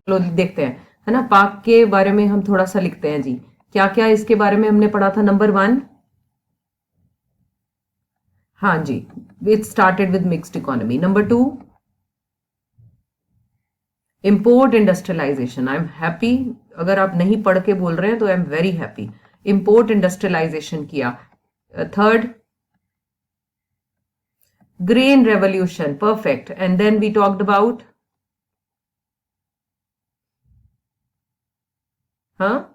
चलो देखते हैं, है ना। पाक के बारे में हम थोड़ा सा लिखते हैं जी। क्या क्या इसके बारे में हमने पढ़ा था? नंबर 1, हाँ जी, it started with mixed economy. Number 2, import industrialization. I am happy, अगर आप नहीं पढ़ के बोल रहे हैं तो I am very happy. Import industrialization किया। Third, grain revolution, perfect. And then we talked about, हाँ,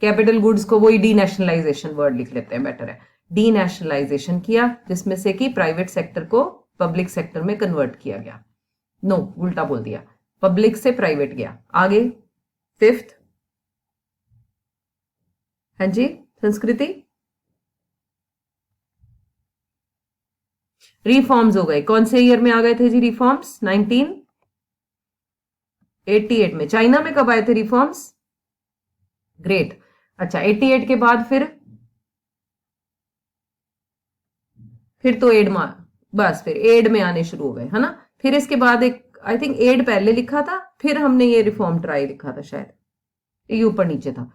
कैपिटल गुड्स को वही डीनेशनलाइजेशन वर्ड लिख लेते हैं, बेटर है। डीनेशनलाइजेशन किया, जिसमें से कि प्राइवेट सेक्टर को पब्लिक सेक्टर में कन्वर्ट किया गया। नो, उल्टा बोल दिया, पब्लिक से प्राइवेट गया। आगे, फिफ्थ, हाँ जी, संस्कृति, रिफॉर्म्स हो गए। कौन से ईयर में आ गए थे जी रिफॉर्म्स? 1988 में। चाइना में कब आए थे रिफॉर्म्स? ग्रेट। अच्छा, 88 के बाद फिर तो एड मार, बस फिर एड में आने शुरू हो गए, है ना। फिर इसके बाद एक, आई थिंक एड पहले लिखा था, फिर हमने ये रिफॉर्म ट्राई लिखा था शायद, ये ऊपर नीचे था।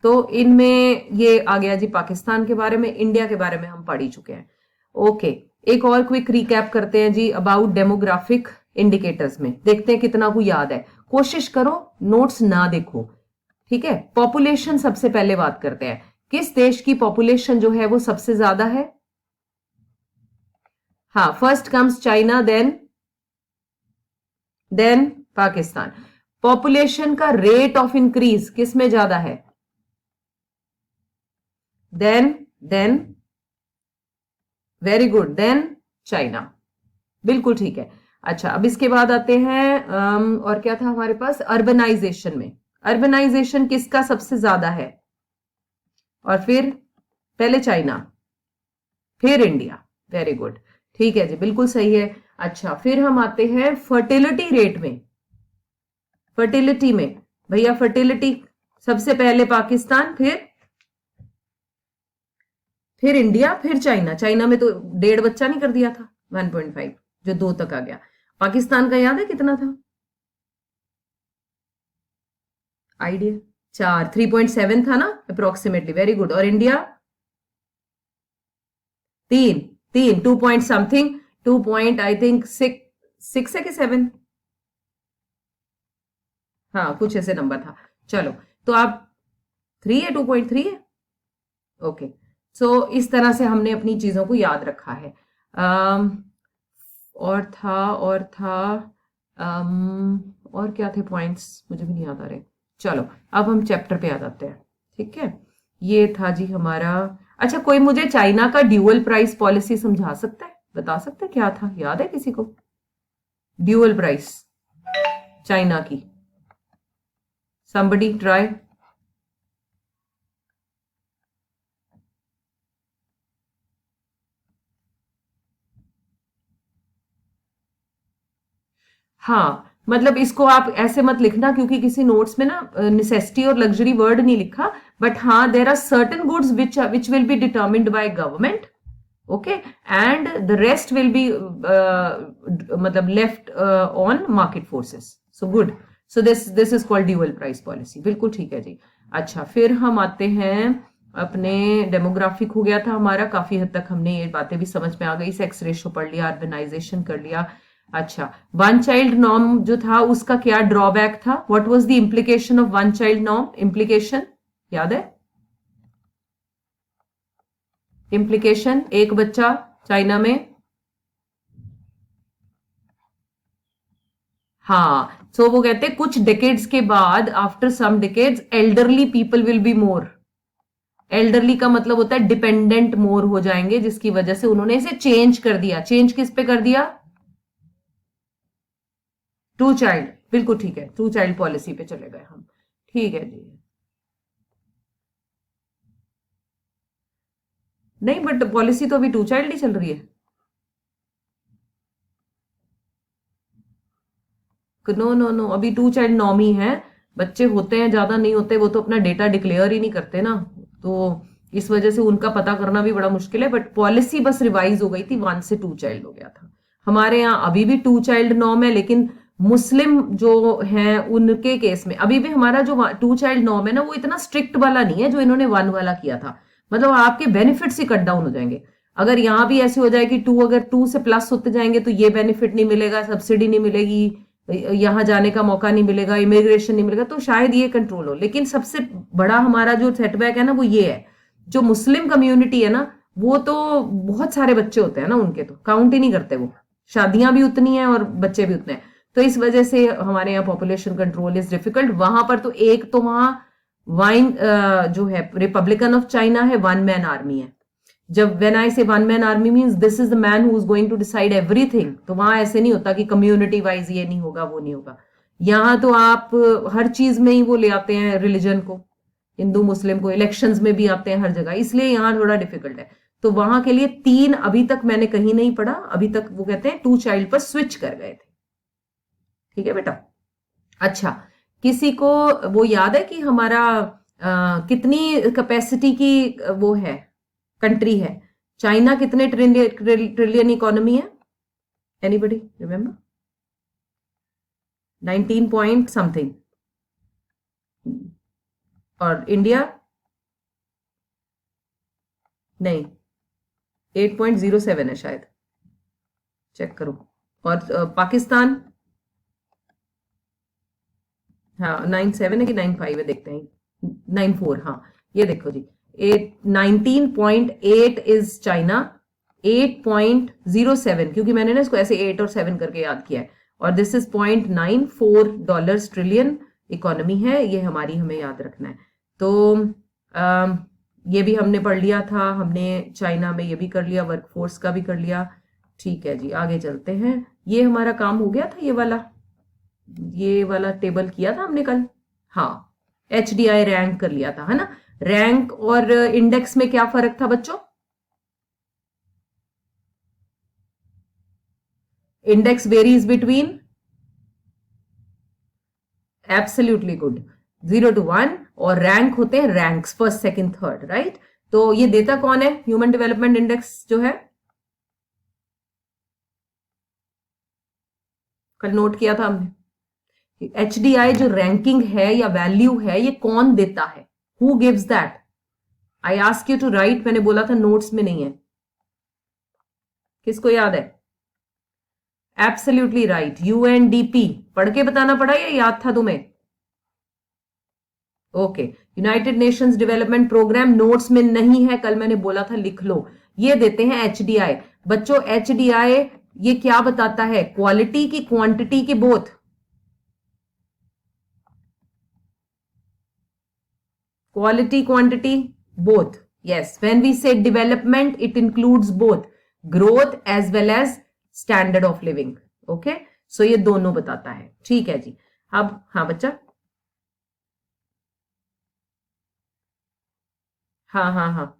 तो इनमें ये आ गया जी पाकिस्तान के बारे में। इंडिया के बारे में हम पढ़ ही चुके हैं। ओके, एक और क्विक रिकैप करते हैं जी अबाउट डेमोग्राफिक इंडिकेटर्स में, देखते हैं कितना को याद है। कोशिश करो नोट्स ना देखो, ठीक है। पॉपुलेशन सबसे पहले बात करते हैं। किस देश की पॉपुलेशन जो है वो सबसे ज्यादा है? हाँ, first comes China, then Pakistan. Population का रेट ऑफ इंक्रीज किस में ज्यादा है? Then very good, then China, बिल्कुल ठीक है। अच्छा, अब इसके बाद आते हैं और क्या था हमारे पास? अर्बनाइजेशन में, अर्बनाइजेशन किसका सबसे ज्यादा है? और फिर पहले चाइना, फिर इंडिया। वेरी गुड, ठीक है जी, बिल्कुल सही है। अच्छा, फिर हम आते हैं फर्टिलिटी रेट में। फर्टिलिटी में भैया, फर्टिलिटी सबसे पहले पाकिस्तान, फिर इंडिया, फिर चाइना। चाइना में तो 1.5 बच्चा नहीं कर दिया था, 1.5, जो 2 तक आ गया। पाकिस्तान का याद है कितना था आइडिया? 4, 3.7 था ना अप्रोक्सीमेटली। Very good. और India 3, 3, 2 point something, 2 point I think 6 है कि 7, हाँ कुछ ऐसे नंबर था। चलो, तो आप 3 है, 2.3 है। ओके, सो इस तरह से हमने अपनी चीजों को याद रखा है। और था और क्या थे पॉइंट्स, मुझे भी नहीं याद आ रहे। चलो, अब हम चैप्टर पे आ जाते हैं, ठीक है। ये था जी हमारा। अच्छा, कोई मुझे चाइना का ड्यूअल प्राइस पॉलिसी समझा सकता है, बता सकता है क्या था? याद है किसी को ड्यूअल प्राइस चाइना की? somebody try। हाँ, मतलब इसको आप ऐसे मत लिखना, क्योंकि किसी नोट्स में ना नेसेसिटी और लग्जरी वर्ड नहीं लिखा। बट हाँ, there are certain goods which will be determined by government, okay, and the rest will be मतलब left on market forces. So good, so this is called dual price policy, बिल्कुल ठीक है जी। अच्छा, फिर हम आते हैं अपने, डेमोग्राफिक हो गया था हमारा, काफी हद तक हमने ये बातें भी समझ में आ गई। सेक्स रेशो पढ़ लिया, अर्बनाइजेशन कर लिया। अच्छा, वन चाइल्ड नॉर्म जो था उसका क्या ड्रॉबैक था? What was the implication of one child norm? Implication याद है? इम्प्लीकेशन, एक बच्चा चाइना में, हाँ, सो वो कहते हैं कुछ डिकेड्स के बाद, after some decades elderly people will be more. Elderly का मतलब होता है डिपेंडेंट मोर हो जाएंगे, जिसकी वजह से उन्होंने इसे चेंज कर दिया। चेंज किस पे कर दिया? टू चाइल्ड, बिल्कुल ठीक है, टू चाइल्ड पॉलिसी पे चले गए हम, ठीक है जी। नहीं, बट पॉलिसी तो अभी टू चाइल्ड ही चल रही है। नो नो नो, अभी टू चाइल्ड नॉर्म ही है। बच्चे होते हैं, ज्यादा नहीं होते, वो तो अपना डेटा डिक्लेयर ही नहीं करते ना, तो इस वजह से उनका पता करना भी बड़ा मुश्किल है। बट पॉलिसी बस रिवाइज हो गई थी, 1 से 2 चाइल्ड हो गया था। हमारे यहाँ अभी भी 2 चाइल्ड नॉर्म है, लेकिन मुस्लिम जो हैं उनके केस में अभी भी हमारा जो 2 चाइल्ड नॉर्म है ना, वो इतना स्ट्रिक्ट वाला नहीं है जो इन्होंने 1 वाला किया था। मतलब आपके बेनिफिट्स ही कट डाउन हो जाएंगे। अगर यहाँ भी ऐसे हो जाए कि 2 अगर 2 से प्लस होते जाएंगे तो ये बेनिफिट नहीं मिलेगा, सब्सिडी नहीं मिलेगी, यहाँ जाने का मौका नहीं मिलेगा, इमिग्रेशन नहीं मिलेगा, तो शायद ये कंट्रोल हो। लेकिन सबसे बड़ा हमारा जो सेटबैक है ना वो ये है, जो मुस्लिम कम्युनिटी है ना, वो तो बहुत सारे बच्चे होते हैं ना, उनके तो काउंट ही नहीं करते, वो शादियां भी उतनी हैं और बच्चे भी उतने हैं। तो इस वजह से हमारे यहाँ पॉपुलेशन कंट्रोल इज डिफिकल्ट। वहां पर तो एक तो वहां वाइन जो है रिपब्लिकन ऑफ चाइना है, 1 मैन आर्मी है। जब when I say 1 man army means this is the man who is going to decide everything. तो वहां ऐसे नहीं होता कि कम्युनिटी वाइज ये नहीं होगा वो नहीं होगा। यहाँ तो आप हर चीज में ही वो ले आते हैं रिलीजन को, हिंदू मुस्लिम को, इलेक्शंस में भी आते हैं हर जगह, इसलिए यहाँ थोड़ा डिफिकल्ट है। तो वहां के लिए 3 अभी तक मैंने कहीं नहीं पढ़ा, अभी तक वो कहते हैं 2 चाइल्ड पर स्विच कर गए थे। ठीक है बेटा। अच्छा, किसी को वो याद है कि हमारा कितनी कैपेसिटी की वो है कंट्री है? चाइना कितने ट्रिलियन इकोनॉमी है? Anybody remember? 19 point something. और इंडिया नहीं, 8.07 है शायद, चेक करो। और पाकिस्तान, हाँ 9.7 है कि 9.5 है, देखते हैं। 9.4, हाँ ये देखो जी, 19.8 इज चाइना, 8.07, क्योंकि मैंने ना इसको ऐसे 8 और 7 करके याद किया है। और दिस इज $0.94 ट्रिलियन इकोनॉमी है, ये हमारी हमें याद रखना है। तो ये भी हमने पढ़ लिया था, हमने चाइना में ये भी कर लिया, वर्कफोर्स का भी कर लिया। ठीक है जी, आगे चलते हैं। ये हमारा काम हो गया था, ये वाला टेबल किया था हमने कल। हाँ, HDI रैंक कर लिया था, है ना। रैंक और इंडेक्स में क्या फर्क था बच्चों? Index varies between, absolutely good, 0 to 1, और रैंक होते हैं ranks, first second third, right. तो ये देता कौन है? ह्यूमन डेवलपमेंट इंडेक्स जो है, कल नोट किया था हमने। HDI जो रैंकिंग है या वैल्यू है, ये कौन देता है? Who gives that? I ask you to write, मैंने बोला था नोट्स में नहीं है, किसको याद है? Absolutely right, UNDP। पढ़ के बताना पड़ा या याद था तुम्हें? Okay, United Nations Development Programme notes में नहीं है, कल मैंने बोला था लिख लो। ये देते हैं HDI। बच्चों HDI ये क्या बताता है? क्वालिटी की क्वांटिटी की both? Quality quantity both. Yes, when we say development, it includes both growth as well as standard of living. Okay, so ये दोनों बताता है। ठीक है जी। अब हाँ बच्चा, हाँ हाँ हाँ,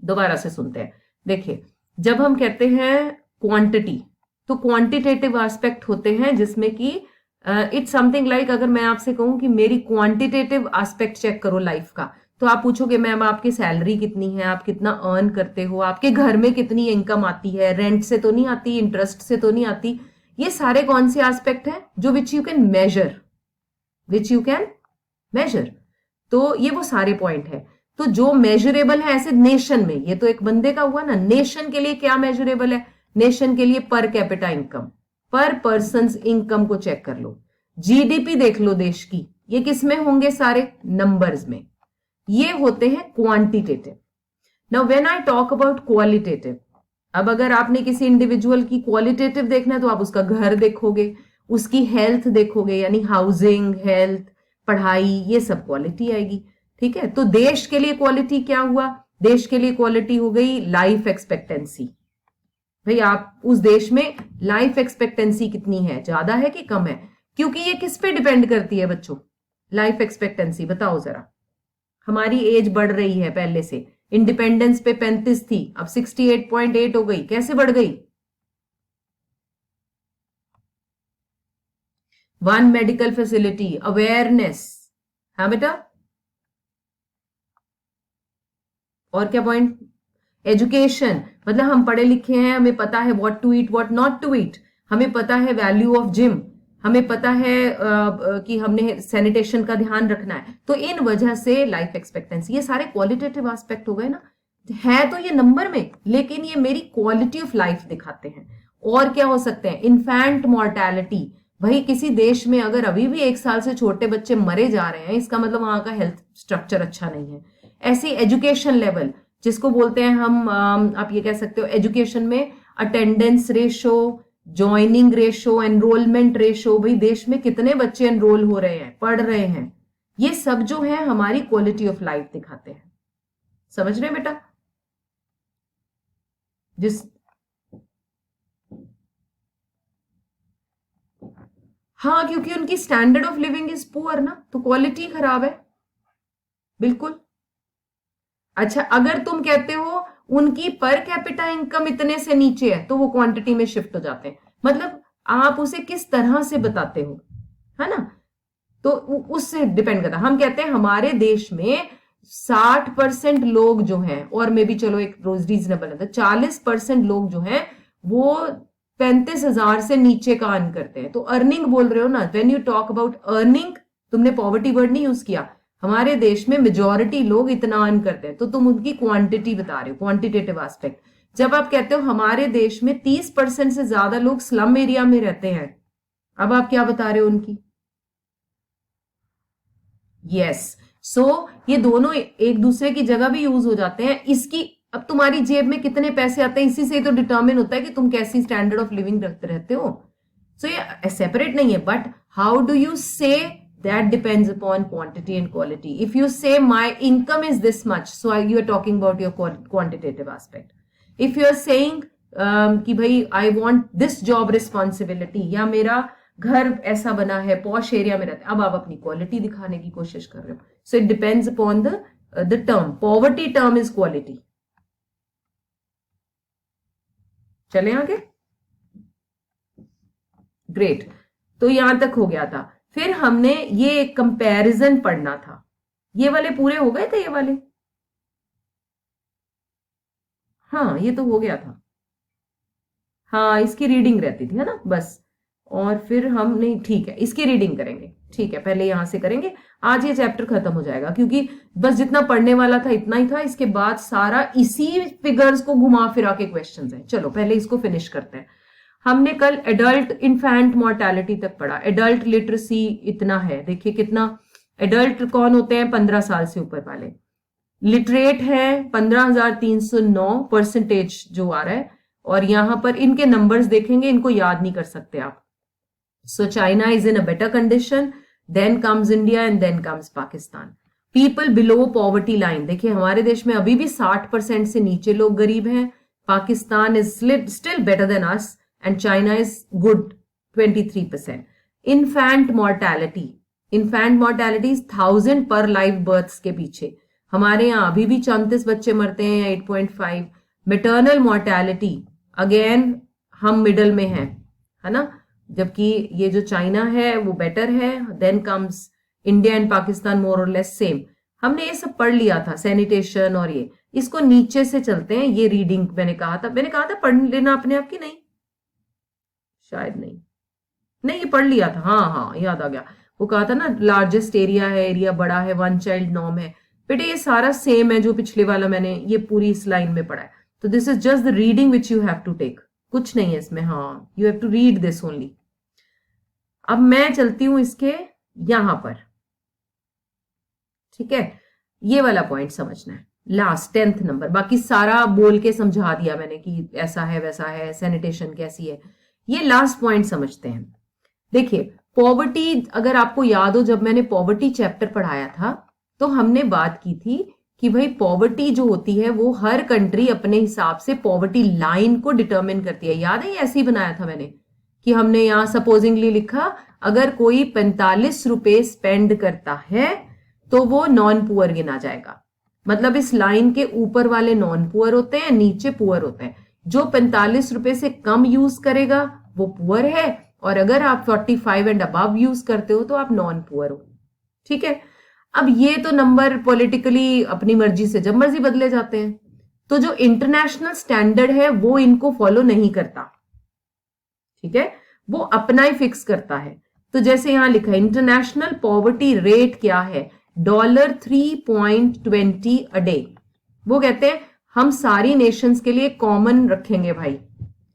दोबारा से सुनते हैं। देखिए, जब हम कहते हैं क्वांटिटी, तो क्वांटिटेटिव एस्पेक्ट होते हैं जिसमें कि इट्स समथिंग लाइक, अगर मैं आपसे कहूं कि मेरी क्वांटिटेटिव एस्पेक्ट चेक करो लाइफ का, तो आप पूछोगे मैम आपकी सैलरी कितनी है, आप कितना अर्न करते हो, आपके घर में कितनी इनकम आती है, रेंट से तो नहीं आती, इंटरेस्ट से तो नहीं आती। ये सारे कौन से एस्पेक्ट हैं जो which you can measure, which you can measure. तो ये वो सारे पॉइंट है। तो जो मेजरेबल है ऐसे नेशन में, ये तो एक बंदे का हुआ ना, नेशन के लिए क्या मेजरेबल है? नेशन के लिए पर कैपिटा इनकम, पर पर्सन इनकम को चेक कर लो। GDP देख लो देश की, ये किस में होंगे? सारे नंबर्स में। ये होते हैं quantitative. Now when I talk about qualitative, अब अगर आपने किसी इंडिविजुअल की क्वालिटेटिव देखना है तो आप उसका घर देखोगे, उसकी हेल्थ देखोगे, यानी हाउसिंग, हेल्थ, पढ़ाई, ये सब क्वालिटी आएगी। ठीक है, तो देश के लिए क्वालिटी क्या हुआ? देश के लिए क्वालिटी हो गई लाइफ एक्सपेक्टेंसी। भाई आप उस देश में लाइफ एक्सपेक्टेंसी कितनी है, ज्यादा है कि कम है? क्योंकि ये किस पे डिपेंड करती है बच्चों, लाइफ एक्सपेक्टेंसी? बताओ जरा। हमारी एज बढ़ रही है, पहले से इंडिपेंडेंस पे 35 थी, अब 68.8 हो गई। कैसे बढ़ गई? 1 मेडिकल फैसिलिटी, अवेयरनेस। हाँ बेटा, और क्या पॉइंट? एजुकेशन मतलब हम पढ़े लिखे हैं, हमें पता है what to eat what not to eat, हमें पता है वैल्यू ऑफ जिम, हमें पता है कि हमने सैनिटेशन का ध्यान रखना है। तो इन वजह से लाइफ एक्सपेक्टेंसी, ये सारे क्वालिटेटिव एस्पेक्ट हो गए ना, है तो ये नंबर में, लेकिन ये मेरी क्वालिटी ऑफ लाइफ दिखाते हैं। और क्या हो सकते हैं, इन्फेंट मॉर्टैलिटी, भाई किसी देश में अगर अभी भी 1 साल से छोटे बच्चे मरे जा रहे हैं, इसका मतलब वहां का हेल्थ स्ट्रक्चर अच्छा नहीं है। ऐसी एजुकेशन लेवल जिसको बोलते हैं हम, आप ये कह सकते हो एजुकेशन में attendance ratio, joining ratio, enrolment ratio, भाई देश में कितने बच्चे एनरोल हो रहे हैं, पढ़ रहे हैं, ये सब जो है हमारी क्वालिटी ऑफ लाइफ दिखाते हैं। समझ रहे हैं बेटा? जिस हाँ, क्योंकि उनकी standard of living is poor ना, तो क्वालिटी खराब है बिल्कुल। अच्छा, अगर तुम कहते हो उनकी पर कैपिटा इनकम इतने से नीचे है, तो वो क्वांटिटी में शिफ्ट हो जाते हैं। मतलब आप उसे किस तरह से बताते हो, है ना, तो उससे डिपेंड करता है। हम कहते हैं हमारे देश में 60% लोग जो हैं, और मे भी चलो एक रोज रीजनेबल है, 40% लोग जो हैं वो 35,000 से नीचे का अर्न करते हैं। तो अर्निंग बोल रहे हो ना, when you talk about earning, तुमने पॉवर्टी वर्ड नहीं यूज किया। हमारे देश में मेजॉरिटी लोग इतना अर्न करते हैं, तो तुम उनकी क्वांटिटी बता रहे हो, क्वांटिटेटिव एस्पेक्ट। जब आप कहते हो हमारे देश में 30% से ज्यादा लोग स्लम एरिया में रहते हैं, अब आप क्या बता रहे हो उनकी? यस, सो ये दोनों एक दूसरे की जगह भी यूज हो जाते हैं। इसकी अब तुम्हारी जेब में कितने पैसे आते हैं, इसी से तो डिटरमिन होता है कि तुम कैसी स्टैंडर्ड ऑफ लिविंग रखते रहते हो। सो ये सेपरेट नहीं है, बट हाउ डू यू से, that depends upon quantity and quality. If you say my income is this much, so you are talking about your quantitative aspect. If you are saying कि भाई I want this job responsibility, या मेरा घर ऐसा बना है, posh area में रहते हैं, अब आप अपनी क्वालिटी दिखाने की कोशिश कर रहे हो। So it depends upon the term, poverty term is quality. चले आगे, ग्रेट। तो यहां तक हो गया था। फिर हमने ये कंपैरिजन पढ़ना था। ये वाले पूरे हो गए थे, ये वाले, हाँ ये तो हो गया था। हाँ, इसकी रीडिंग रहती थी, है ना, बस। और फिर हम नहीं, ठीक है, इसकी रीडिंग करेंगे, ठीक है, पहले यहां से करेंगे। आज ये चैप्टर खत्म हो जाएगा, क्योंकि बस जितना पढ़ने वाला था इतना ही था। इसके बाद सारा इसी फिगर्स को घुमा फिरा के क्वेश्चंस हैं। चलो पहले इसको फिनिश करते हैं। हमने कल एडल्ट इन्फेंट मोर्टेलिटी तक पढ़ा। एडल्ट लिटरेसी इतना है, देखिए कितना। एडल्ट कौन होते हैं? 15 साल से ऊपर वाले। लिटरेट है 15,309% जो आ रहा है। और यहां पर इनके नंबर्स देखेंगे, इनको याद नहीं कर सकते आप। So China is in a better condition, then comes India and then comes Pakistan. People below poverty line, देखिए हमारे देश में अभी भी 60% से नीचे लोग गरीब हैं। Pakistan is still better than us and China is good 23%. Infant mortality is 1000 per live births के पीछे। हमारे यहाँ अभी भी 34 बच्चे मरते हैं, 8.5। Maternal mortality अगेन हम मिडल में हैं, है ना, जबकि ये जो चाइना है वो बेटर है। Then comes India and Pakistan, more और लेस सेम। हमने ये सब पढ़ लिया था, सैनिटेशन और ये। इसको नीचे से चलते हैं। ये रीडिंग मैंने कहा था पढ़ लेना अपने आप की, नहीं शायद नहीं, ये पढ़ लिया था। हाँ याद आ गया, वो कहा था ना लार्जेस्ट एरिया है, एरिया बड़ा है, 1 चाइल्ड नॉर्म है। बेटे ये सारा सेम है जो पिछले वाला मैंने ये पूरी इस लाइन में पढ़ा है। तो this is just the reading which you have to take, कुछ नहीं है इसमें। हाँ, you have to read this only. अब मैं चलती हूं इसके यहां पर, ठीक है। ये वाला पॉइंट समझना है, लास्ट 10th नंबर। बाकी सारा बोल के समझा दिया मैंने कि ऐसा है वैसा है, सैनिटेशन कैसी है। ये लास्ट पॉइंट समझते हैं। देखिए पॉवर्टी, अगर आपको याद हो, जब मैंने पॉवर्टी चैप्टर पढ़ाया था तो हमने बात की थी कि भाई पॉवर्टी जो होती है वो हर कंट्री अपने हिसाब से पॉवर्टी लाइन को डिटरमिन करती है। याद है, ये ऐसे ही बनाया था मैंने कि हमने यहां सपोजिंगली लिखा, अगर कोई 45 रुपए स्पेंड करता है तो वो नॉन पुअर गिना जाएगा। मतलब इस लाइन के ऊपर वाले नॉन पुअर होते हैं, नीचे पुअर होते हैं। जो 45 रुपए से कम यूज करेगा वो पुअर है, और अगर आप 45 एंड अबव यूज करते हो तो आप नॉन पुअर हो, ठीक है। अब ये तो नंबर पॉलिटिकली अपनी मर्जी से जब मर्जी बदले जाते हैं। तो जो इंटरनेशनल स्टैंडर्ड है वो इनको फॉलो नहीं करता, ठीक है, वो अपना ही फिक्स करता है। तो जैसे यहां लिखा है इंटरनेशनल पॉवर्टी रेट क्या है, $3.20 अ डे। वो कहते हैं हम सारी नेशंस के लिए कॉमन रखेंगे भाई,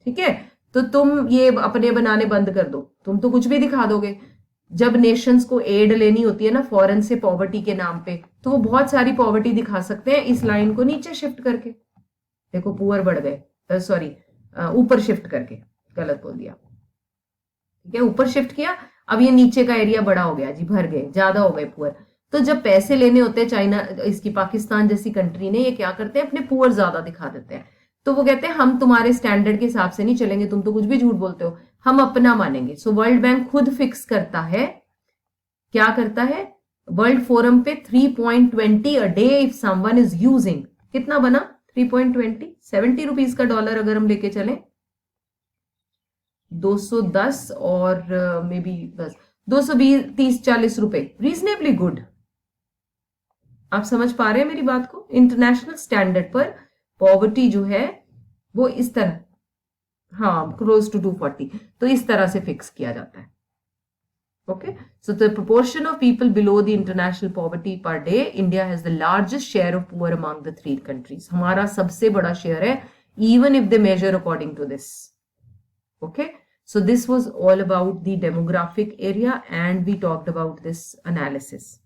ठीक है। तो तुम ये अपने बनाने बंद कर दो, तुम तो कुछ भी दिखा दोगे। जब नेशंस को एड लेनी होती है ना फॉरेन से पॉवर्टी के नाम पे, तो वो बहुत सारी पॉवर्टी दिखा सकते हैं इस लाइन को नीचे शिफ्ट करके। देखो पुअर बढ़ गए, सॉरी ऊपर शिफ्ट करके, गलत बोल दिया, ठीक है, ऊपर शिफ्ट किया, अब ये नीचे का एरिया बड़ा हो गया जी, भर गए, ज्यादा हो गए पुअर। तो जब पैसे लेने होते हैं चाइना, इसकी पाकिस्तान जैसी कंट्री ने, ये क्या करते हैं अपने पुअर ज्यादा दिखा देते हैं। तो वो कहते हैं हम तुम्हारे स्टैंडर्ड के हिसाब से नहीं चलेंगे, तुम तो कुछ भी झूठ बोलते हो, हम अपना मानेंगे। सो वर्ल्ड बैंक खुद फिक्स करता है, क्या करता है, वर्ल्ड फोरम पे 3.20 a day if someone is using, कितना बना 3.20, 70 रुपीज का डॉलर अगर हम लेके चलें, 210 और मे बी 220, 30-40 रुपए, रीजनेबली गुड। आप समझ पा रहे हैं मेरी बात को? इंटरनेशनल स्टैंडर्ड पर पॉवर्टी जो है वो इस तरह, हाँ क्लोज टू 240, तो इस तरह से फिक्स किया जाता है। Okay, so the proportion of people below the international poverty per day, India has the largest share of poor among the 3 countries. हमारा सबसे बड़ा शेयर है, even if they measure according to this. Okay, so this was all about the demographic area and we talked about this analysis.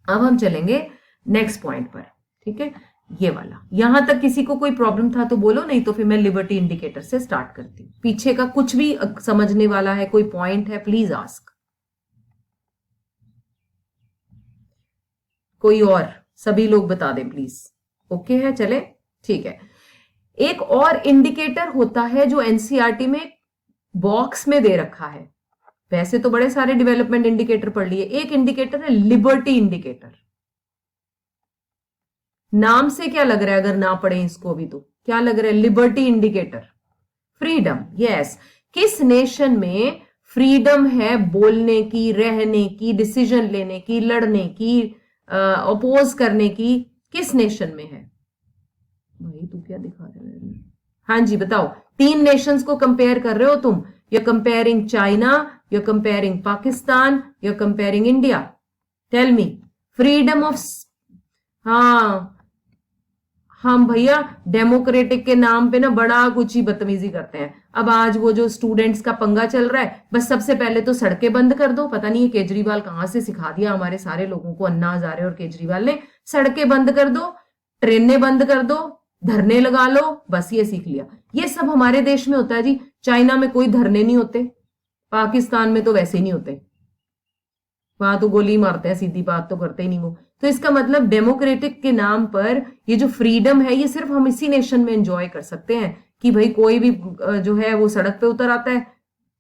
अब हम चलेंगे next point पर, ठीक है, ये वाला। यहां तक किसी को कोई प्रॉब्लम था तो बोलो, नहीं तो फिर मैं लिबर्टी इंडिकेटर से स्टार्ट करती हूँ। पीछे का कुछ भी समझने वाला है, कोई पॉइंट है, प्लीज आस्क। कोई और, सभी लोग बता दें प्लीज। ओके है, चले, ठीक है। एक और इंडिकेटर होता है जो एनसीईआरटी में बॉक्स में दे रखा है। वैसे तो बड़े सारे डेवलपमेंट इंडिकेटर पढ़ लिए, एक इंडिकेटर है लिबर्टी इंडिकेटर। नाम से क्या लग रहा है, अगर ना पढ़े इसको भी तो क्या लग रहा है, लिबर्टी इंडिकेटर, फ्रीडम। यस, किस नेशन में फ्रीडम है बोलने की, रहने की, डिसीजन लेने की, लड़ने की, अपोज करने की, किस नेशन में है? भाई तू क्या दिखा रहे हो? हाँ जी बताओ, 3 नेशंस को कंपेयर कर रहे हो तुम, you are comparing China, you are comparing Pakistan, you are comparing India. Tell me, freedom of, हाँ हम भैया डेमोक्रेटिक के नाम पे ना बड़ा कुछ ही बदतमीजी करते हैं। अब आज वो जो स्टूडेंट्स का पंगा चल रहा है, बस सबसे पहले तो सड़कें बंद कर दो। पता नहीं ये केजरीवाल कहां से सिखा दिया हमारे सारे लोगों को, अन्ना हजारे और केजरीवाल ने, सड़कें बंद कर दो, ट्रेनें बंद कर दो, धरने लगा लो, बस ये सीख लिया। ये सब हमारे देश में होता है जी। चाइना में कोई धरने नहीं होते, पाकिस्तान में तो वैसे ही नहीं होते, वहां तो गोली मारते हैं, सीधी बात तो करते ही नहीं वो। तो इसका मतलब डेमोक्रेटिक के नाम पर ये जो फ्रीडम है, ये सिर्फ हम इसी नेशन में एंजॉय कर सकते हैं कि भाई कोई भी जो है वो सड़क पे उतर आता है,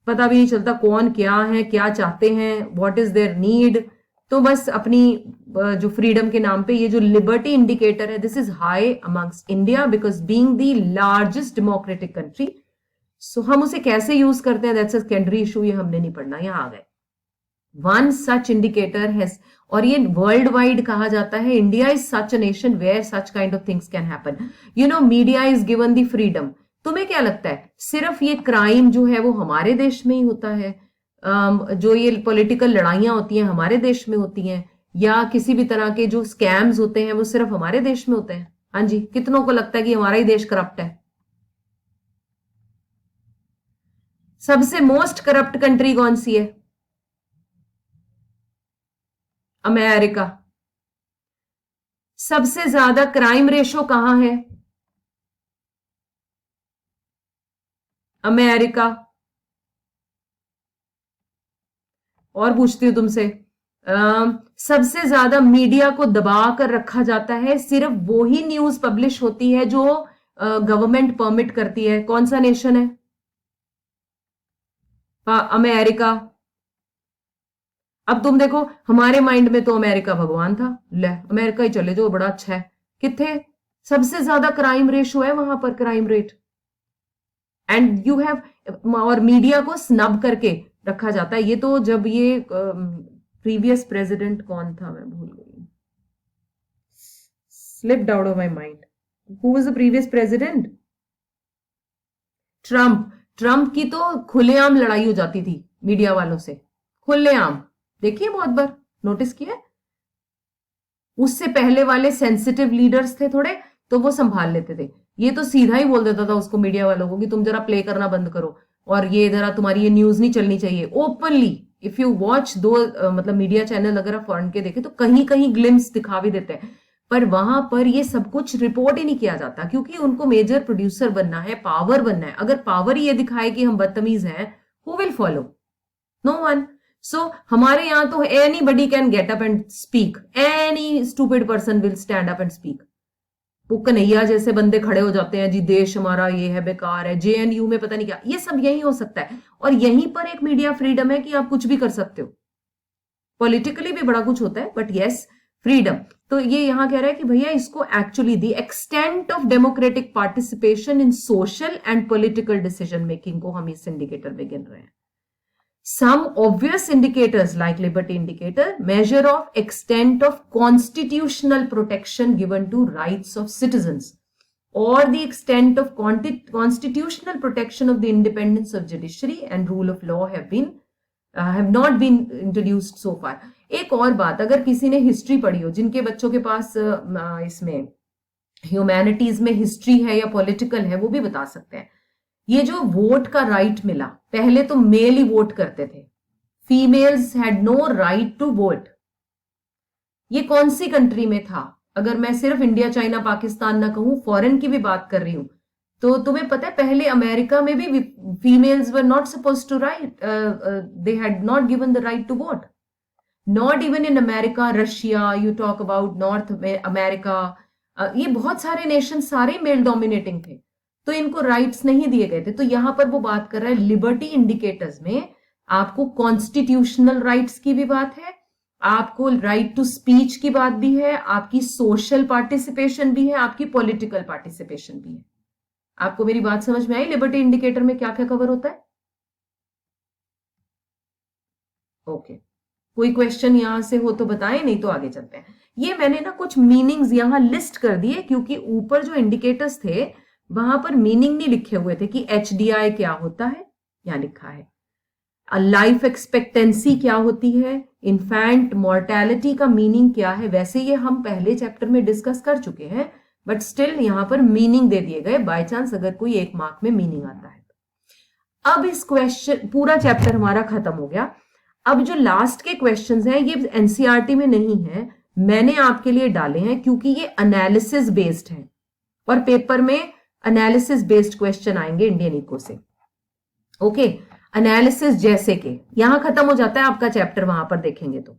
पता भी नहीं चलता कौन क्या है, क्या चाहते हैं, व्हाट इज देयर नीड। तो बस अपनी जो फ्रीडम के नाम पे ये जो लिबर्टी इंडिकेटर है, this is high amongst India because being the largest democratic country. So हम उसे कैसे यूज करते हैं, दैट्स अ सेकेंडरी इशू, ये हमने नहीं पढ़ना, यहां आ गए। वन सच इंडिकेटर है, और ये वर्ल्ड वाइड कहा जाता है, India is such a nation where such kind of things can happen. You know, media is given the freedom. तुम्हें क्या लगता है सिर्फ ये क्राइम जो है वो हमारे देश में ही होता है? जो ये पॉलिटिकल लड़ाइयां होती हैं हमारे देश में होती हैं, या किसी भी तरह के जो स्कैम्स होते हैं वो सिर्फ हमारे देश में होते हैं? हाँ जी, कितनों को लगता है कि हमारा ही देश करप्ट है? सबसे मोस्ट करप्ट कंट्री कौन सी है? अमेरिका। सबसे ज्यादा क्राइम रेशो कहां है? अमेरिका। और पूछती हूं तुमसे, सबसे ज्यादा मीडिया को दबा कर रखा जाता है, सिर्फ वो ही न्यूज पब्लिश होती है जो गवर्नमेंट परमिट करती है, कौन सा नेशन है? अमेरिका। अब तुम देखो, हमारे माइंड में तो अमेरिका भगवान था, ले अमेरिका ही चले जाओ, बड़ा अच्छा है। कितने सबसे ज्यादा क्राइम रेशो है वहां पर, crime rate, and you have, और मीडिया को स्नब करके रखा जाता है। ये तो जब ये प्रीवियस प्रेसिडेंट कौन था, मैं भूल गई, slipped out of my mind, who was the previous president? Trump. Trump की तो खुलेआम लड़ाई हो जाती थी मीडिया वालों से, खुलेआम। देखिए बहुत बार नोटिस किया। उससे पहले वाले सेंसिटिव लीडर्स थे थोड़े, तो वो संभाल लेते थे। ये तो सीधा ही बोल देता था उसको, मीडिया वालों को, कि तुम जरा प्ले करना बंद करो और ये जरा तुम्हारी ये न्यूज नहीं चलनी चाहिए ओपनली। इफ यू वॉच दो मतलब मीडिया चैनल अगर आप फॉरेन के देखे तो कहीं कहीं ग्लिम्स दिखा भी देते हैं, पर वहां पर ये सब कुछ रिपोर्ट ही नहीं किया जाता, क्योंकि उनको मेजर प्रोड्यूसर बनना है, पावर बनना है। अगर पावर ही ये दिखाए कि हम बदतमीज हैं, who will follow? No one. So हमारे यहां तो anybody can get up and speak, any stupid person will stand up and speak. वो कन्हैया जैसे बंदे खड़े हो जाते हैं, जी देश हमारा ये है, बेकार है, जेएनयू में पता नहीं क्या, ये सब यही हो सकता है। और यहीं पर एक मीडिया फ्रीडम है कि आप कुछ भी कर सकते हो। पॉलिटिकली भी बड़ा कुछ होता है, बट यस, फ्रीडम। तो ये यहां कह रहा है कि भैया इसको actually the extent of democratic participation in social and political decision making को हम इस इंडिकेटर में गिन रहे हैं। Some obvious indicators like liberty indicator measure of extent of constitutional protection given to rights of citizens or the extent of constitutional protection of the independence of judiciary and rule of law have not been introduced so far. एक और बात, अगर किसी ने history पढ़ी हो, जिनके बच्चों के पास इसमें ह्यूमैनिटीज में हिस्ट्री है या पॉलिटिकल है, वो भी बता सकते हैं। ये जो वोट का राइट मिला, पहले तो मेल ही वोट करते थे, females had no right to vote. ये कौन सी कंट्री में था? अगर मैं सिर्फ इंडिया, चाइना, पाकिस्तान ना कहूं, फॉरेन की भी बात कर रही हूं, तो तुम्हें पता है पहले अमेरिका में भी females were not suppose to right, they had not given the right to vote. Not even in America, Russia, you talk about North America, ये बहुत सारे नेशन सारे मेल डोमिनेटिंग थे, तो इनको राइट्स नहीं दिए गए थे। तो यहां पर वो बात कर रहा है लिबर्टी इंडिकेटर्स में आपको कॉन्स्टिट्यूशनल राइट्स की भी बात है, आपको राइट टू स्पीच की बात भी है, आपकी सोशल पार्टिसिपेशन भी है, आपकी पॉलिटिकल पार्टिसिपेशन भी है। आपको मेरी बात समझ में आई? लिबर्टी इंडिकेटर में क्या क्या कवर होता है? ओके, कोई क्वेश्चन यहां से हो तो बताएं, नहीं तो आगे चलते हैं। ये मैंने ना कुछ मीनिंग्स यहां लिस्ट कर दिए, क्योंकि ऊपर जो इंडिकेटर्स थे वहां पर मीनिंग नहीं लिखे हुए थे कि HDI क्या होता है, यहां लिखा है। लाइफ एक्सपेक्टेंसी क्या होती है, इन्फेंट मोर्टेलिटी का मीनिंग क्या है। वैसे ये हम पहले चैप्टर में डिस्कस कर चुके हैं, बट स्टिल यहां पर मीनिंग दे दिए गए, बाय चांस अगर कोई एक मार्क में मीनिंग आता है। अब इस क्वेश्चन, पूरा चैप्टर हमारा खत्म हो गया। अब जो लास्ट के क्वेश्चंस हैं ये एनसीईआरटी में नहीं है, मैंने आपके लिए डाले हैं, क्योंकि ये एनालिसिस बेस्ड है और पेपर में एनालिसिस बेस्ड क्वेश्चन आएंगे इंडियन इको से। ओके, एनालिसिस जैसे कि यहां खत्म हो जाता है आपका चैप्टर, वहां पर देखेंगे तो।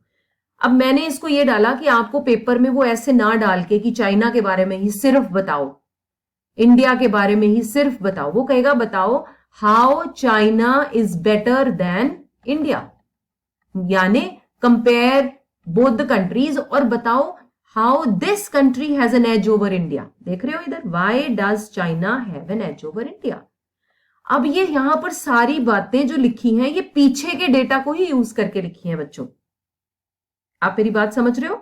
अब मैंने इसको ये डाला कि आपको पेपर में वो ऐसे ना डाल के कि चाइना के बारे में ही सिर्फ बताओ, इंडिया के बारे में ही सिर्फ बताओ। वो कहेगा बताओ how China is better than India, यानी कंपेयर बोथ द कंट्रीज, और बताओ how this country has an edge over India. देख रहे हो इधर, why does China have an edge over India. अब ये यहां पर सारी बातें जो लिखी हैं ये पीछे के डेटा को ही यूज करके लिखी हैं बच्चों। आप मेरी बात समझ रहे हो?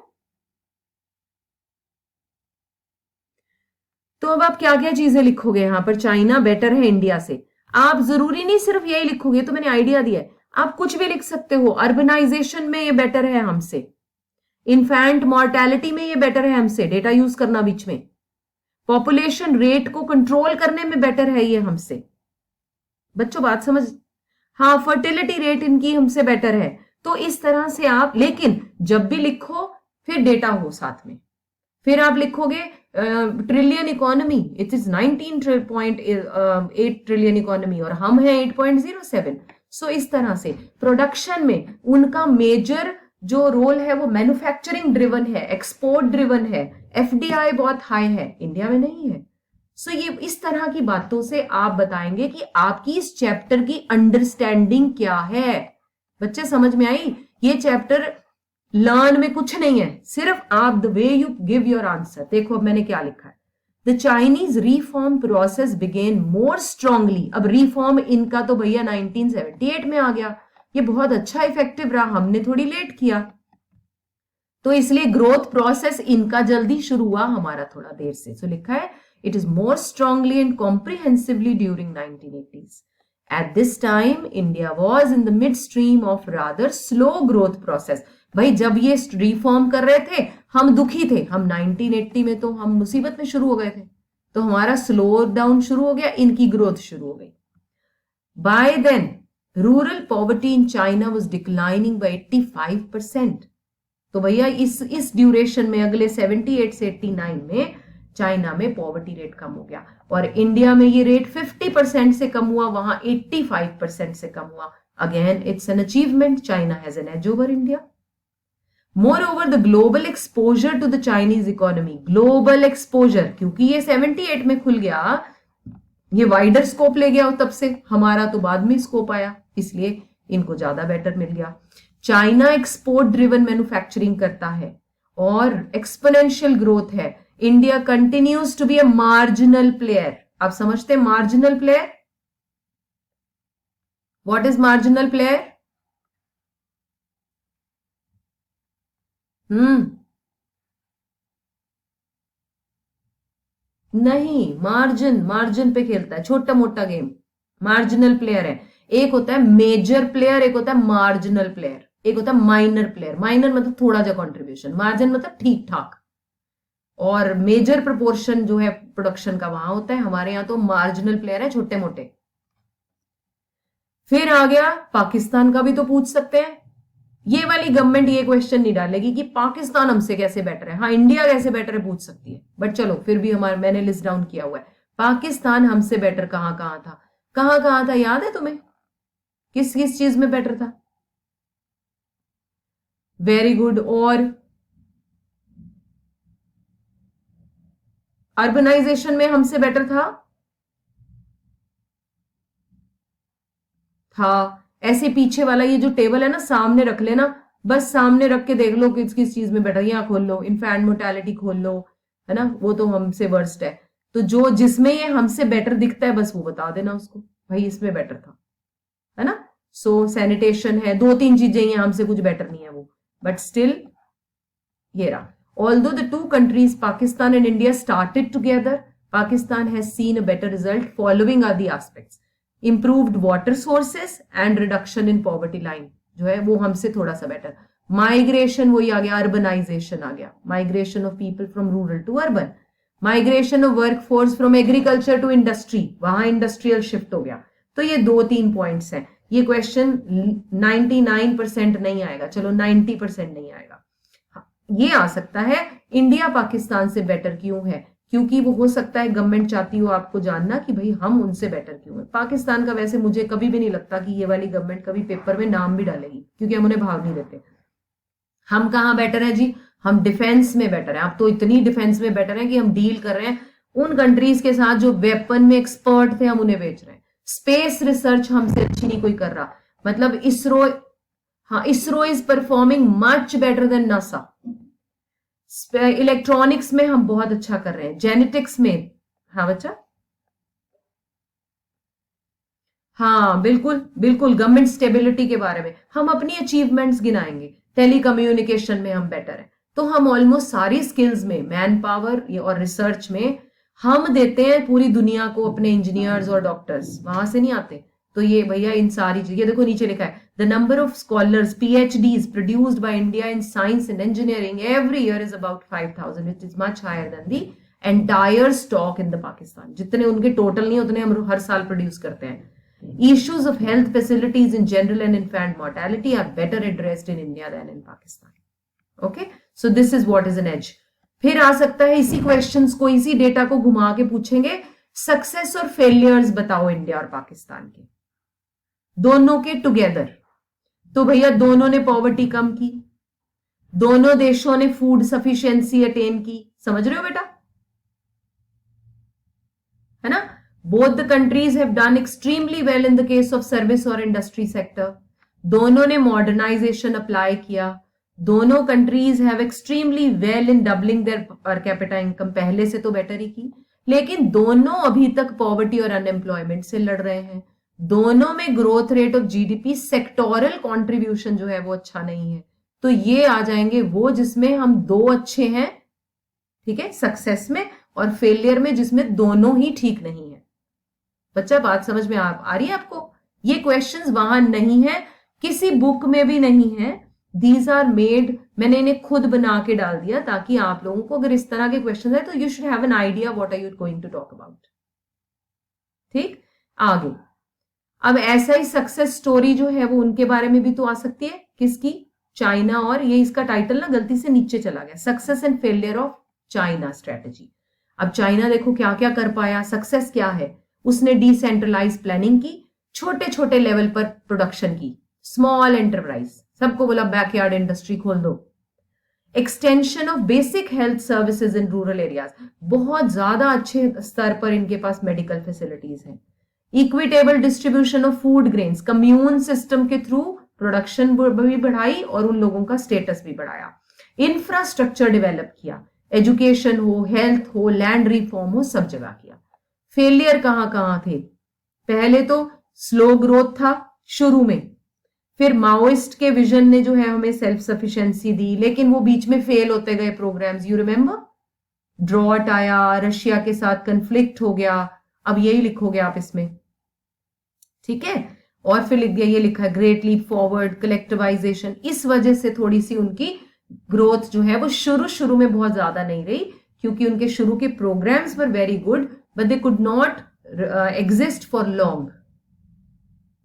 तो अब आप क्या क्या चीजें लिखोगे यहां पर? चाइना बेटर है इंडिया से। आप जरूरी नहीं सिर्फ यही लिखोगे, तो मैंने आइडिया दिया है, आप कुछ भी लिख सकते हो। अर्बनाइजेशन में ये बेटर है हमसे, इन्फेंट मॉर्टेलिटी में ये बेटर है हमसे, डेटा यूज करना बीच में, पॉपुलेशन रेट को कंट्रोल करने में बेटर है ये हमसे। बच्चों बात समझ? हाँ, फर्टिलिटी रेट इनकी हमसे बेटर है। तो इस तरह से आप, लेकिन जब भी लिखो फिर डेटा हो साथ में। फिर आप लिखोगे trillion economy, it is 19.8 trillion economy और हम हैं 8.07। सो इस तरह से प्रोडक्शन में उनका मेजर जो रोल है वो मैन्युफैक्चरिंग ड्रिवन है, एक्सपोर्ट ड्रिवन है, FDI बहुत हाई है, इंडिया में नहीं है। सो ये इस तरह की बातों से आप बताएंगे कि आपकी इस चैप्टर की अंडरस्टैंडिंग क्या है। बच्चे समझ में आई? ये चैप्टर लर्न में कुछ नहीं है, सिर्फ आप the way you give your answer. देखो अब मैंने क्या लिखा है, the Chinese reform process began more strongly. अब रिफॉर्म इनका तो भैया 1978 में आ गया, ये बहुत अच्छा इफेक्टिव रहा, हमने थोड़ी लेट किया, तो इसलिए ग्रोथ प्रोसेस इनका जल्दी शुरू हुआ, हमारा थोड़ा देर से। सो लिखा है it is more strongly and comprehensively during 1980s. At this time, India was in the midstream of rather slow growth process. भाई जब ये रिफॉर्म कर रहे थे हम दुखी थे, हम 1980 में तो हम मुसीबत में शुरू हो गए थे, तो हमारा स्लो डाउन शुरू हो गया, इनकी ग्रोथ शुरू हो गई. By then, rural poverty in China was declining by 85%. तो भैया इस ड्यूरेशन में अगले 78 से 89 में चाइना में पॉवर्टी रेट कम हो गया, और इंडिया में ये रेट 50% से कम हुआ, वहां 85% से कम हुआ. Again it's an achievement. China has an edge over India. Moreover, the global exposure to the Chinese economy, global exposure, क्योंकि ये 78 में खुल गया, ये वाइडर स्कोप ले गया, तब से हमारा तो बाद में स्कोप आया, इसलिए इनको ज्यादा बेटर मिल गया. चाइना एक्सपोर्ट ड्रिवन मैन्युफैक्चरिंग करता है और एक्सपोनेंशियल ग्रोथ है. India continues to be a marginal player. आप समझते हैं marginal player? What is marginal player? नहीं, मार्जिन पे खेलता है, छोटा मोटा गेम. मार्जिनल प्लेयर है. एक होता है मेजर प्लेयर, एक होता है मार्जिनल प्लेयर, एक होता है माइनर प्लेयर. माइनर मतलब थोड़ा सा कंट्रीब्यूशन, मार्जिन मतलब ठीक ठाक, और मेजर प्रोपोर्शन जो है प्रोडक्शन का वहां होता है. हमारे यहां तो मार्जिनल प्लेयर है, छोटे मोटे. फिर आ गया पाकिस्तान का भी तो पूछ सकते हैं. ये वाली गवर्नमेंट ये क्वेश्चन नहीं डालेगी कि पाकिस्तान हमसे कैसे बेटर है. हाँ, इंडिया कैसे बेटर है पूछ सकती है, बट चलो फिर भी हमारा मैंने लिस्ट डाउन किया हुआ है. पाकिस्तान हमसे बेटर कहां कहां था, कहां कहां था, याद है तुम्हें? किस किस चीज में बेटर था? Very good. और अर्बनाइजेशन में हमसे बेटर था. ऐसे पीछे वाला ये जो टेबल है ना, सामने रख लेना, बस सामने रख के देख लो किस किस चीज में बेटर. यहां खोल लो, इन्फेंट मोर्टेलिटी खोल लो, है ना, वो तो हमसे वर्स्ट है. तो जो जिसमें ये हमसे बेटर दिखता है बस वो बता देना उसको, भाई इसमें बेटर था, है ना. सो सैनिटेशन है, 2-3 चीजें ये हमसे कुछ बेटर नहीं है वो, बट स्टिल ये रहा. Although the two countries, Pakistan and India, started together, Pakistan has seen a better result. Following are the aspects: improved water sources and reduction in poverty line, जो है वो हमसे थोड़ा सा बेटर. माइग्रेशन वही आ गया, अर्बनाइजेशन आ गया, migration of people from rural to urban, migration of workforce from agriculture to industry, वहां इंडस्ट्रियल शिफ्ट हो गया. तो ये 2-3 पॉइंट्स हैं. ये क्वेश्चन 99% नहीं आएगा, चलो 90% नहीं आएगा. ये आ सकता है इंडिया पाकिस्तान से बेटर क्यों है, क्योंकि वो हो सकता है गवर्नमेंट चाहती हो आपको जानना कि भाई हम उनसे बेटर क्यों है. पाकिस्तान का वैसे मुझे कभी भी नहीं लगता कि ये वाली गवर्नमेंट कभी पेपर में नाम भी डालेगी, क्योंकि हम उन्हें भाव नहीं देते. हम कहां बेटर है जी? हम डिफेंस में बेटर है. अब तो इतनी डिफेंस में बेटर है कि हम डील कर रहे हैं उन कंट्रीज के साथ जो वेपन में एक्सपर्ट थे, हम उन्हें बेच रहे हैं. स्पेस रिसर्च हमसे अच्छी नहीं कोई कर रहा, मतलब इसरो. हाँ, ISRO is performing much better than NASA. Electronics में हम बहुत अच्छा कर रहे हैं, जेनेटिक्स में. हाँ बच्चा, हाँ बिल्कुल बिल्कुल. गवर्नमेंट स्टेबिलिटी के बारे में हम अपनी अचीवमेंट्स गिनाएंगे. टेलीकम्युनिकेशन में हम बेटर है. तो हम ऑलमोस्ट सारी स्किल्स में, मैन पावर और रिसर्च में हम देते हैं पूरी दुनिया को अपने इंजीनियर्स और डॉक्टर्स, वहां से नहीं आते. तो ये भैया इन सारी चीजें देखो, नीचे लिखा है the number of scholars PhDs produced by India in science and engineering every year is about 5,000, it is much higher than the entire stock in the Pakistan. जितने उनके टोटल नहीं उतने हम हर साल प्रोड्यूस करते हैं. Issues of health facilities in general and infant mortality are better addressed in India than in Pakistan. Okay, so this is what is an edge. फिर आ सकता है इसी क्वेश्चंस को, इसी डेटा को घुमा के पूछेंगे सक्सेस और फेलियर्स बताओ इंडिया और पाकिस्तान के, दोनों के टुगेदर. तो भैया दोनों ने पॉवर्टी कम की, दोनों देशों ने फूड सफिशिएंसी अटेन की. समझ रहे हो बेटा, है ना. Both the countries have done extremely well in the case of service or industry sector. दोनों ने modernization apply किया. दोनों countries have extremely well in doubling their per capita income. पहले से तो better ही की, लेकिन दोनों अभी तक poverty और unemployment से लड़ रहे हैं. दोनों में growth rate of GDP sectoral contribution जो है वो अच्छा नहीं है. तो ये आ जाएंगे वो जिसमें हम दो अच्छे हैं, ठीक है, सक्सेस में, और फेलियर में जिसमें दोनों ही ठीक नहीं है। बच्चा बात समझ में आ रही है आपको? ये क्वेश्चंस वहां नहीं है, किसी बुक में भी नहीं है, दीज आर मेड, मैंने इन्हें खुद बना के डाल दिया ताकि आप लोगों को अगर इस तरह के क्वेश्चन है तो you should have an idea what are you going to talk about. ठीक, आगे अब ऐसा ही सक्सेस स्टोरी जो है वो उनके बारे में भी तो आ सकती है, किसकी? चाइना। और ये इसका टाइटल ना गलती से नीचे चला गया, success and failure of China strategy. अब चाइना देखो क्या क्या कर पाया, सक्सेस क्या है, उसने डिसेंट्रलाइज प्लानिंग की, छोटे छोटे लेवल पर प्रोडक्शन की, स्मॉल एंटरप्राइज, सबको बोला बैकयार्ड इंडस्ट्री खोल दो। Extension of basic health services in rural areas, बहुत ज्यादा अच्छे स्तर पर इनके पास मेडिकल फैसिलिटीज हैं। Equitable distribution of food grains, commune system के थ्रू प्रोडक्शन भी बढ़ाई और उन लोगों का स्टेटस भी बढ़ाया। इंफ्रास्ट्रक्चर डेवलप किया, एजुकेशन हो, हेल्थ हो, लैंड रिफॉर्म हो, सब जगह किया। फेलियर कहां कहां थे? पहले तो स्लो ग्रोथ था शुरू में, फिर माओइस्ट के विजन ने जो है हमें सेल्फ सफिशिएंसी दी, लेकिन वो बीच में फेल होते गए प्रोग्राम्स, यू रिमेंबर? ड्रॉट आया, रशिया के साथ कंफ्लिक्ट हो गया, अब यही लिखोगे आप इसमें, ठीक है? और फिर लिख दिया, ये लिखा है ग्रेट लीप फॉरवर्ड, कलेक्टिवाइजेशन। इस वजह से थोड़ी सी उनकी ग्रोथ जो है वो शुरू में बहुत ज्यादा नहीं रही, क्योंकि उनके शुरू के programmes were very good but they could not exist for long.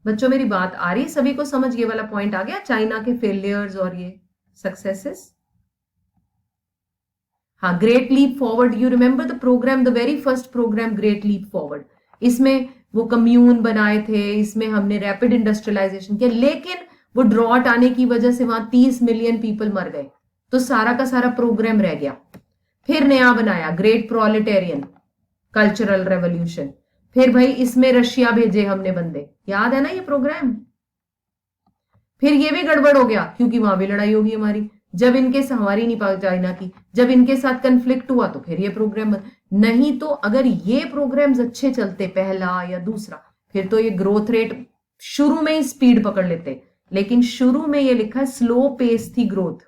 बच्चों मेरी बात आ रही, सभी को समझ ये वाला पॉइंट आ गया, चाइना के फेलियर्स और ये सक्सेसेस? हाँ, great leap forward, you remember the programme, the very first programme great leap forward, इसमें वो कम्यून बनाए थे, इसमें हमने रैपिड इंडस्ट्रियलाइजेशन किया, लेकिन वो ड्रॉट आने की वजह से वहां 30 मिलियन पीपल मर गए, तो सारा का सारा प्रोग्राम रह गया। फिर नया बनाया ग्रेट प्रोलेटेरियन कल्चरल रेवोल्यूशन, फिर भाई इसमें रशिया भेजे हमने बंदे, याद है ना ये प्रोग्राम? फिर ये भी गड़बड़ हो गया क्योंकि वहां भी लड़ाई होगी हमारी, जब इनके हमारी नहीं पाई चाइना की, जब इनके साथ कंफ्लिक्ट हुआ तो फिर ये प्रोग्राम नहीं। तो अगर ये प्रोग्राम्स अच्छे चलते, पहला या दूसरा, फिर तो ये ग्रोथ रेट शुरू में ही स्पीड पकड़ लेते, लेकिन शुरू में ये लिखा है स्लो पेस थी ग्रोथ,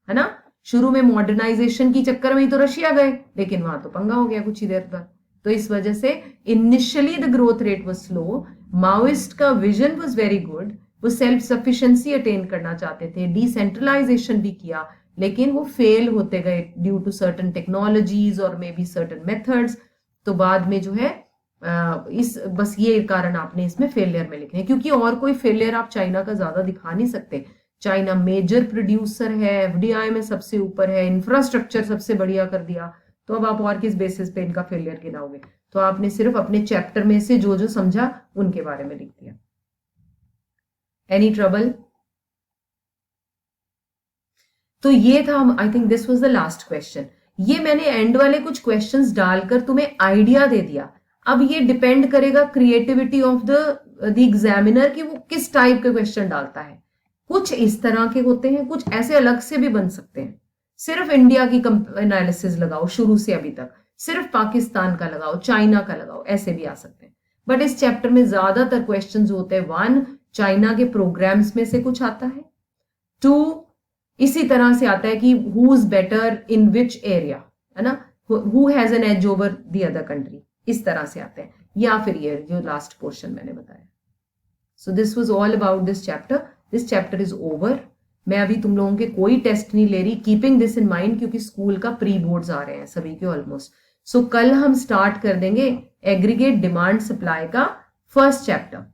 है ना? शुरू में मॉडर्नाइजेशन की चक्कर में ही तो रशिया गए, लेकिन वहां तो पंगा हो गया कुछ ही देर बाद, तो इस वजह से initially the growth rate was slow. Maoist का विजन वाज वेरी गुड, वो सेल्फ सफिशिएंसी अटेन करना चाहते थे, डिसेंट्रलाइजेशन भी किया, लेकिन वो फेल होते गए ड्यू टू सर्टन टेक्नोलॉजीज और मे बी सर्टन मेथड्स। तो बाद में जो है इस बस ये कारण आपने इसमें फेलियर में लिखे हैं, क्योंकि और कोई फेलियर आप चाइना का ज्यादा दिखा नहीं सकते। चाइना मेजर प्रोड्यूसर है, एफडीआई में सबसे ऊपर है, इंफ्रास्ट्रक्चर सबसे बढ़िया कर दिया, तो अब आप और किस बेसिस पे इनका फेलियर गिनाओगे? तो आपने सिर्फ अपने चैप्टर में से जो जो समझा उनके बारे में लिख दिया। Any trouble? तो ये था, I think this was the last question. ये मैंने एंड वाले कुछ क्वेश्चंस डालकर तुम्हें आइडिया दे दिया। अब ये डिपेंड करेगा क्रिएटिविटी ऑफ द एग्जामिनर कि वो किस टाइप के क्वेश्चन डालता है। कुछ इस तरह के होते हैं, कुछ ऐसे अलग से भी बन सकते हैं। सिर्फ इंडिया की एनालिसिस लगाओ शुरू से अभी तक, सिर्फ पाकिस्तान का लगाओ, चाइना का लगाओ, ऐसे भी आ सकते हैं। बट इस चैप्टर में ज्यादातर क्वेश्चंस होते हैं, 1 चाइना के प्रोग्राम्स में से कुछ आता है, 2 इसी तरह से आता है कि who is better in which area, है ना, who has an edge over the other country, इस तरह से आते हैं, या फिर ये जो लास्ट पोर्शन मैंने बताया। So this was all about this chapter. This chapter is over. मैं अभी तुम लोगों के कोई टेस्ट नहीं ले रही, कीपिंग दिस इन माइंड, क्योंकि स्कूल का प्री बोर्ड्स आ रहे हैं सभी के ऑलमोस्ट। सो कल हम स्टार्ट कर देंगे एग्रीगेट डिमांड सप्लाई का फर्स्ट चैप्टर।